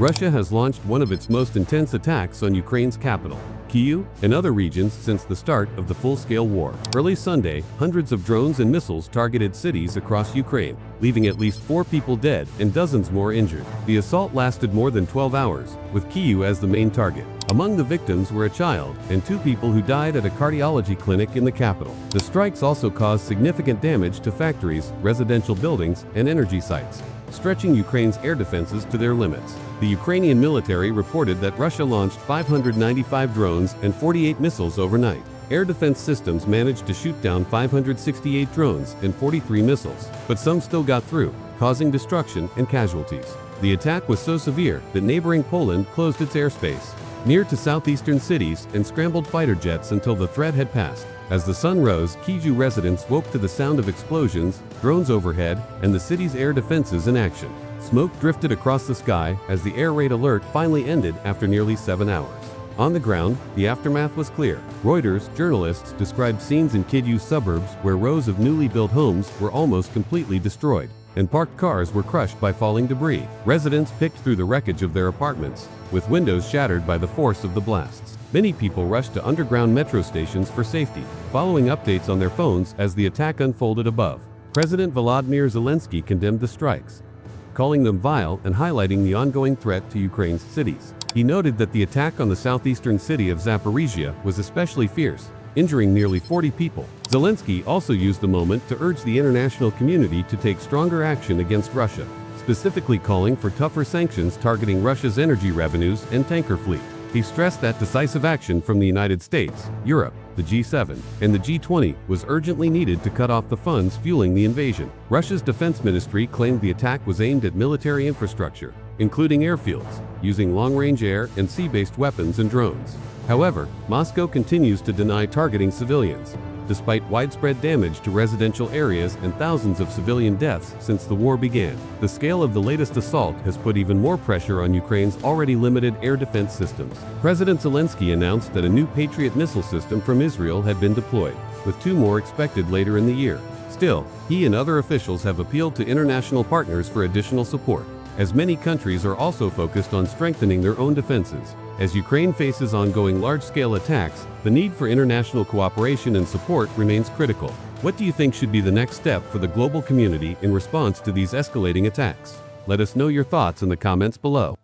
Russia has launched one of its most intense attacks on Ukraine's capital, Kyiv, and other regions since the start of the full-scale war. Early Sunday, hundreds of drones and missiles targeted cities across Ukraine, leaving at least 4 people dead and dozens more injured. The assault lasted more than 12 hours, with Kyiv as the main target. Among the victims were a child and 2 people who died at a cardiology clinic in the capital. The strikes also caused significant damage to factories, residential buildings, and energy sites, stretching Ukraine's air defenses to their limits. The Ukrainian military reported that Russia launched 595 drones and 48 missiles overnight. Air defense systems managed to shoot down 568 drones and 43 missiles, but some still got through, causing destruction and casualties. The attack was so severe that neighboring Poland closed its airspace near to southeastern cities and scrambled fighter jets until the threat had passed. As the sun rose, Kyiv residents woke to the sound of explosions, drones overhead, and the city's air defenses in action. Smoke drifted across the sky as the air raid alert finally ended after nearly 7 hours. On the ground, the aftermath was clear. Reuters journalists described scenes in Kyiv suburbs where rows of newly built homes were almost completely destroyed, and parked cars were crushed by falling debris. Residents picked through the wreckage of their apartments, with windows shattered by the force of the blasts. Many people rushed to underground metro stations for safety, following updates on their phones as the attack unfolded above. President Volodymyr Zelenskyy condemned the strikes, calling them vile and highlighting the ongoing threat to Ukraine's cities. He noted that the attack on the southeastern city of Zaporizhia was especially fierce, injuring nearly 40 people. Zelenskyy also used the moment to urge the international community to take stronger action against Russia, specifically calling for tougher sanctions targeting Russia's energy revenues and tanker fleet. He stressed that decisive action from the United States, Europe, the G7, and the G20 was urgently needed to cut off the funds fueling the invasion. Russia's defense ministry claimed the attack was aimed at military infrastructure, including airfields, using long-range air and sea-based weapons and drones. However, Moscow continues to deny targeting civilians, despite widespread damage to residential areas and thousands of civilian deaths since the war began. The scale of the latest assault has put even more pressure on Ukraine's already limited air defense systems. President Zelenskyy announced that a new Patriot missile system from Israel had been deployed, with 2 more expected later in the year. Still, he and other officials have appealed to international partners for additional support, as many countries are also focused on strengthening their own defenses. As Ukraine faces ongoing large-scale attacks, the need for international cooperation and support remains critical. What do you think should be the next step for the global community in response to these escalating attacks? Let us know your thoughts in the comments below.